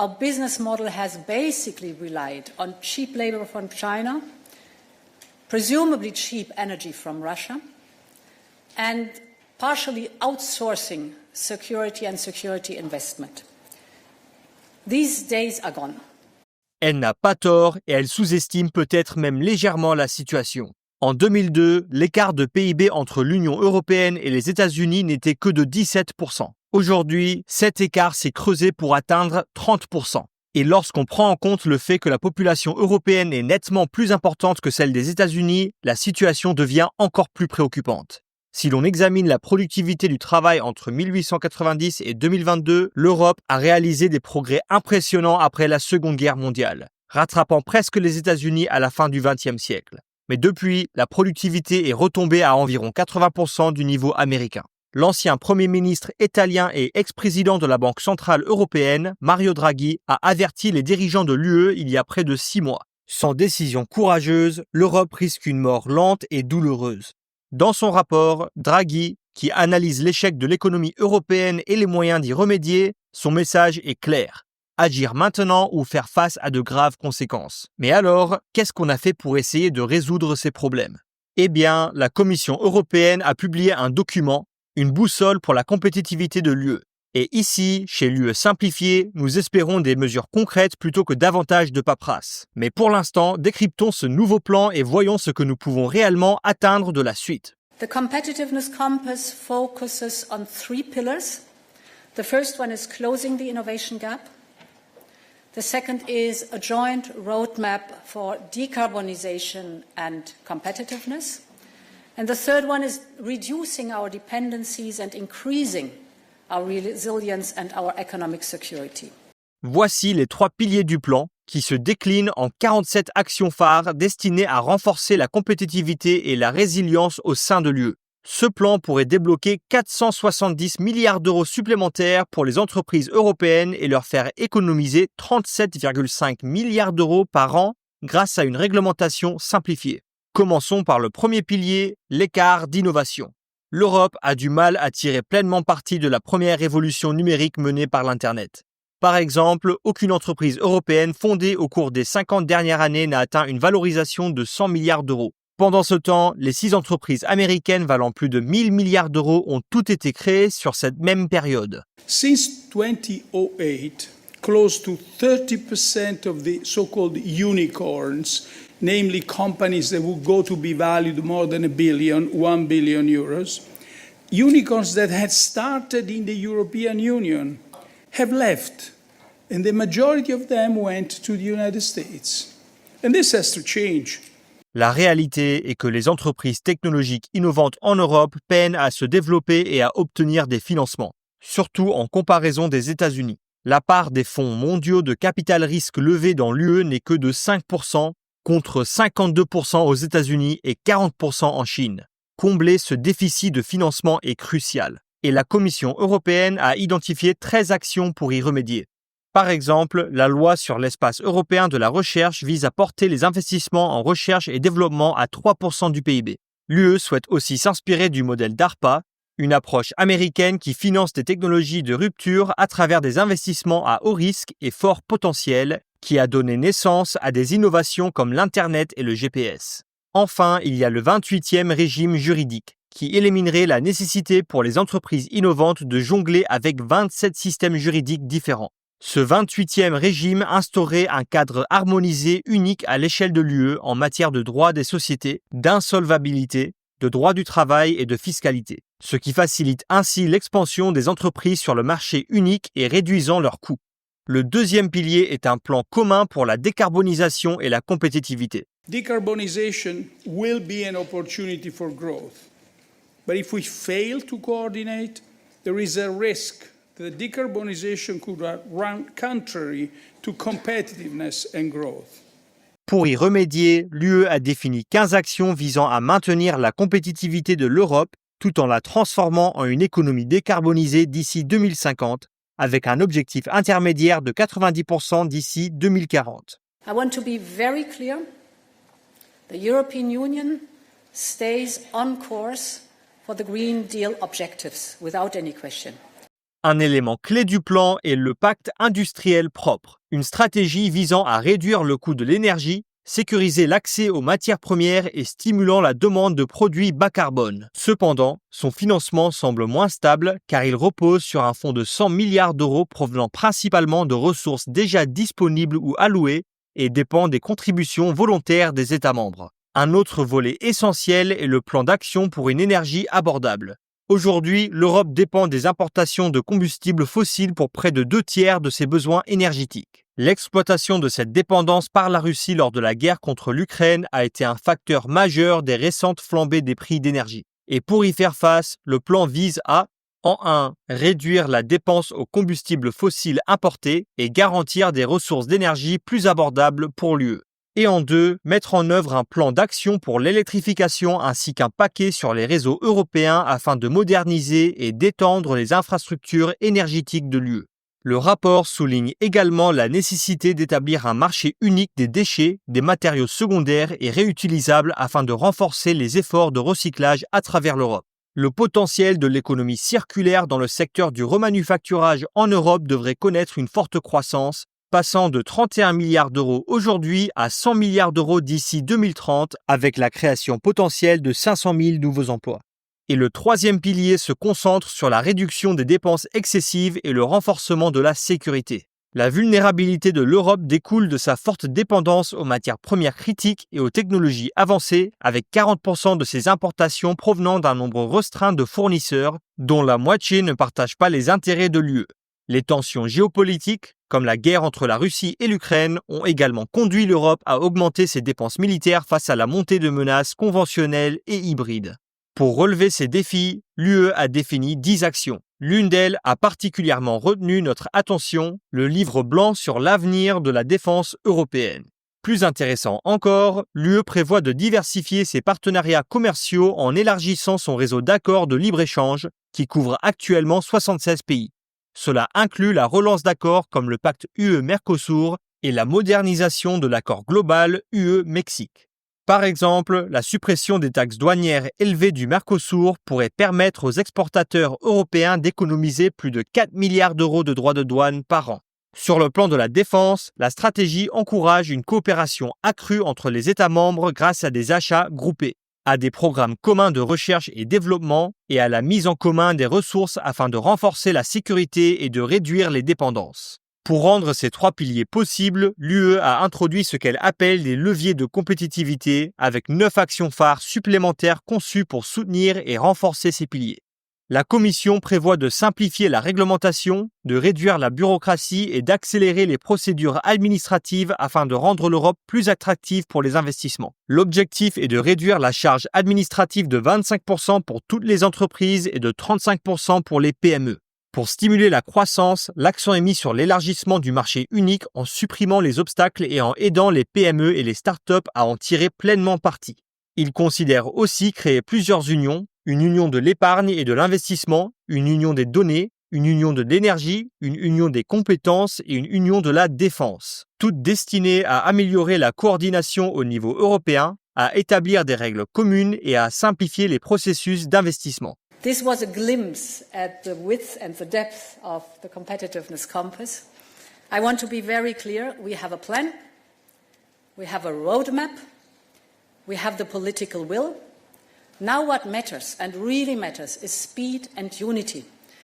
our business model has basically relied on cheap labor from China, presumably cheap energy from Russia, and partially outsourcing security and security investment. These days are gone. Elle n'a pas tort et elle sous-estime peut-être même légèrement la situation. En 2002, l'écart de PIB entre l'Union européenne et les États-Unis n'était que de 17%. Aujourd'hui, cet écart s'est creusé pour atteindre 30%. Et lorsqu'on prend en compte le fait que la population européenne est nettement plus importante que celle des États-Unis, la situation devient encore plus préoccupante. Si l'on examine la productivité du travail entre 1890 et 2022, l'Europe a réalisé des progrès impressionnants après la Seconde Guerre mondiale, rattrapant presque les États-Unis à la fin du XXe siècle. Mais depuis, la productivité est retombée à environ 80% du niveau américain. L'ancien Premier ministre italien et ex-président de la Banque centrale européenne, Mario Draghi, a averti les dirigeants de l'UE il y a près de 6 mois. Sans décision courageuse, l'Europe risque une mort lente et douloureuse. Dans son rapport, Draghi, qui analyse l'échec de l'économie européenne et les moyens d'y remédier, son message est clair. Agir maintenant ou faire face à de graves conséquences. Mais alors, qu'est-ce qu'on a fait pour essayer de résoudre ces problèmes ? Eh bien, la Commission européenne a publié un document, une boussole pour la compétitivité de l'UE. Et ici, chez l'UE simplifiée, nous espérons des mesures concrètes plutôt que davantage de paperasse. Mais pour l'instant, décryptons ce nouveau plan et voyons ce que nous pouvons réellement atteindre de la suite. The Competitiveness Compass focuses on 3 pillars. The first one is closing the innovation gap. The second is a joint roadmap for decarbonization and competitiveness. And the third one is reducing our dependencies and increasing our resilience and our economic security. Voici les 3 piliers du plan qui se déclinent en 47 actions phares destinées à renforcer la compétitivité et la résilience au sein de l'UE. Ce plan pourrait débloquer 470 milliards d'euros supplémentaires pour les entreprises européennes et leur faire économiser 37,5 milliards d'euros par an grâce à une réglementation simplifiée. Commençons par le premier pilier, l'écart d'innovation. L'Europe a du mal à tirer pleinement parti de la première révolution numérique menée par l'Internet. Par exemple, aucune entreprise européenne fondée au cours des 50 dernières années n'a atteint une valorisation de 100 milliards d'euros. Pendant ce temps, les 6 entreprises américaines valant plus de 1000 milliards d'euros ont toutes été créées sur cette même période. Since 2008, close to 30% of the so-called unicorns, namely companies that will go to be valued more than 1 billion euros, unicorns that had started in the European Union have left, and the majority of them went to the United States. And this has to change. La réalité est que les entreprises technologiques innovantes en Europe peinent à se développer et à obtenir des financements, surtout en comparaison des États-Unis. La part des fonds mondiaux de capital risque levés dans l'UE n'est que de 5%, contre 52% aux États-Unis et 40% en Chine. Combler ce déficit de financement est crucial, et la Commission européenne a identifié 13 actions pour y remédier. Par exemple, la loi sur l'espace européen de la recherche vise à porter les investissements en recherche et développement à 3% du PIB. L'UE souhaite aussi s'inspirer du modèle DARPA, une approche américaine qui finance des technologies de rupture à travers des investissements à haut risque et fort potentiel, qui a donné naissance à des innovations comme l'Internet et le GPS. Enfin, il y a le 28e régime juridique, qui éliminerait la nécessité pour les entreprises innovantes de jongler avec 27 systèmes juridiques différents. Ce 28e régime instaurerait un cadre harmonisé unique à l'échelle de l'UE en matière de droit des sociétés, d'insolvabilité, de droit du travail et de fiscalité, ce qui facilite ainsi l'expansion des entreprises sur le marché unique et réduisant leurs coûts. Le deuxième pilier est un plan commun pour la décarbonisation et la compétitivité. Decarbonization will be an opportunity for growth. But if we fail to coordinate, there is a risk that decarbonization could run contrary to competitiveness and growth. Pour y remédier, l'UE a défini 15 actions visant à maintenir la compétitivité de l'Europe tout en la transformant en une économie décarbonisée d'ici 2050, avec un objectif intermédiaire de 90% d'ici 2040. I want to be very clear. The European Union stays on course for the Green Deal objectives without any question. Un élément clé du plan est le pacte industriel propre, une stratégie visant à réduire le coût de l'énergie, sécuriser l'accès aux matières premières et stimulant la demande de produits bas carbone. Cependant, son financement semble moins stable car il repose sur un fonds de 100 milliards d'euros provenant principalement de ressources déjà disponibles ou allouées et dépend des contributions volontaires des États membres. Un autre volet essentiel est le plan d'action pour une énergie abordable. Aujourd'hui, l'Europe dépend des importations de combustibles fossiles pour près de 2/3 de ses besoins énergétiques. L'exploitation de cette dépendance par la Russie lors de la guerre contre l'Ukraine a été un facteur majeur des récentes flambées des prix d'énergie. Et pour y faire face, le plan vise à, en 1, réduire la dépense aux combustibles fossiles importés et garantir des ressources d'énergie plus abordables pour l'UE. Et en 2, mettre en œuvre un plan d'action pour l'électrification ainsi qu'un paquet sur les réseaux européens afin de moderniser et d'étendre les infrastructures énergétiques de l'UE. Le rapport souligne également la nécessité d'établir un marché unique des déchets, des matériaux secondaires et réutilisables afin de renforcer les efforts de recyclage à travers l'Europe. Le potentiel de l'économie circulaire dans le secteur du remanufacturage en Europe devrait connaître une forte croissance, passant de 31 milliards d'euros aujourd'hui à 100 milliards d'euros d'ici 2030, avec la création potentielle de 500 000 nouveaux emplois. Et le troisième pilier se concentre sur la réduction des dépenses excessives et le renforcement de la sécurité. La vulnérabilité de l'Europe découle de sa forte dépendance aux matières premières critiques et aux technologies avancées, avec 40% de ses importations provenant d'un nombre restreint de fournisseurs, dont la moitié ne partagent pas les intérêts de l'UE. Les tensions géopolitiques, comme la guerre entre la Russie et l'Ukraine, ont également conduit l'Europe à augmenter ses dépenses militaires face à la montée de menaces conventionnelles et hybrides. Pour relever ces défis, l'UE a défini 10 actions. L'une d'elles a particulièrement retenu notre attention, le livre blanc sur l'avenir de la défense européenne. Plus intéressant encore, l'UE prévoit de diversifier ses partenariats commerciaux en élargissant son réseau d'accords de libre-échange qui couvre actuellement 76 pays. Cela inclut la relance d'accords comme le pacte UE-Mercosur et la modernisation de l'accord global UE-Mexique. Par exemple, la suppression des taxes douanières élevées du Mercosur pourrait permettre aux exportateurs européens d'économiser plus de 4 milliards d'euros de droits de douane par an. Sur le plan de la défense, la stratégie encourage une coopération accrue entre les États membres grâce à des achats groupés, à des programmes communs de recherche et développement et à la mise en commun des ressources afin de renforcer la sécurité et de réduire les dépendances. Pour rendre ces 3 piliers possibles, l'UE a introduit ce qu'elle appelle des leviers de compétitivité avec 9 actions phares supplémentaires conçues pour soutenir et renforcer ces piliers. La Commission prévoit de simplifier la réglementation, de réduire la bureaucratie et d'accélérer les procédures administratives afin de rendre l'Europe plus attractive pour les investissements. L'objectif est de réduire la charge administrative de 25% pour toutes les entreprises et de 35% pour les PME. Pour stimuler la croissance, l'accent est mis sur l'élargissement du marché unique en supprimant les obstacles et en aidant les PME et les startups à en tirer pleinement parti. Il considère aussi créer plusieurs unions, une union de l'épargne et de l'investissement, une union des données, une union de l'énergie, une union des compétences et une union de la défense, toutes destinées à améliorer la coordination au niveau européen, à établir des règles communes et à simplifier les processus d'investissement. This was a glimpse at the width and the depth of the competitiveness compass. I want to be very clear. We have a plan. We have a roadmap. We have the political will. Now what matters, and really matters, is speed and unity.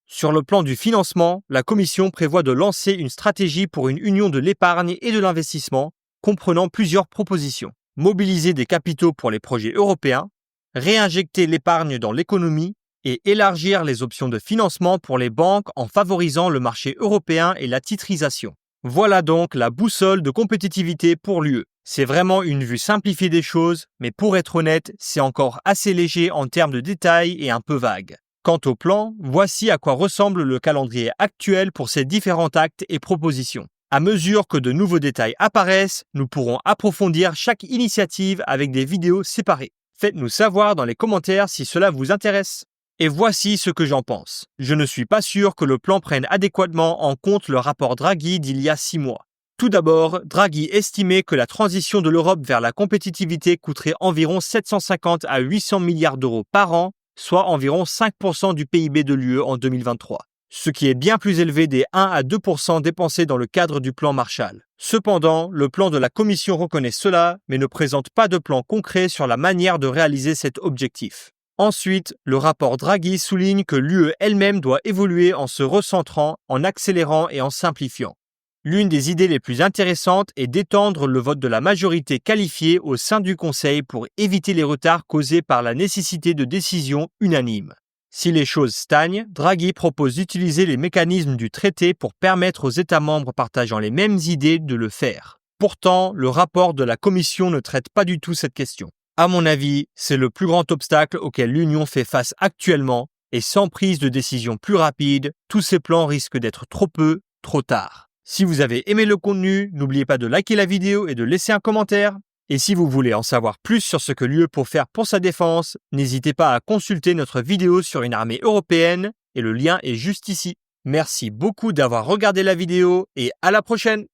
Sur le plan du financement, la Commission prévoit de lancer une stratégie pour une union de l'épargne et de l'investissement, comprenant plusieurs propositions. Mobiliser des capitaux pour les projets européens, réinjecter l'épargne dans l'économie et élargir les options de financement pour les banques en favorisant le marché européen et la titrisation. Voilà donc la boussole de compétitivité pour l'UE. C'est vraiment une vue simplifiée des choses, mais pour être honnête, c'est encore assez léger en termes de détails et un peu vague. Quant au plan, voici à quoi ressemble le calendrier actuel pour ces différents actes et propositions. À mesure que de nouveaux détails apparaissent, nous pourrons approfondir chaque initiative avec des vidéos séparées. Faites-nous savoir dans les commentaires si cela vous intéresse. Et voici ce que j'en pense. Je ne suis pas sûr que le plan prenne adéquatement en compte le rapport Draghi d'il y a 6 mois. Tout d'abord, Draghi estimait que la transition de l'Europe vers la compétitivité coûterait environ 750 à 800 milliards d'euros par an, soit environ 5% du PIB de l'UE en 2023. ce qui est bien plus élevé des 1 à 2% dépensés dans le cadre du plan Marshall. Cependant, le plan de la Commission reconnaît cela, mais ne présente pas de plan concret sur la manière de réaliser cet objectif. Ensuite, le rapport Draghi souligne que l'UE elle-même doit évoluer en se recentrant, en accélérant et en simplifiant. L'une des idées les plus intéressantes est d'étendre le vote de la majorité qualifiée au sein du Conseil pour éviter les retards causés par la nécessité de décisions unanimes. Si les choses stagnent, Draghi propose d'utiliser les mécanismes du traité pour permettre aux États membres partageant les mêmes idées de le faire. Pourtant, le rapport de la Commission ne traite pas du tout cette question. À mon avis, c'est le plus grand obstacle auquel l'Union fait face actuellement, et sans prise de décision plus rapide, tous ces plans risquent d'être trop peu, trop tard. Si vous avez aimé le contenu, n'oubliez pas de liker la vidéo et de laisser un commentaire. Et si vous voulez en savoir plus sur ce que l'UE peut faire pour sa défense, n'hésitez pas à consulter notre vidéo sur une armée européenne, et le lien est juste ici. Merci beaucoup d'avoir regardé la vidéo, et à la prochaine!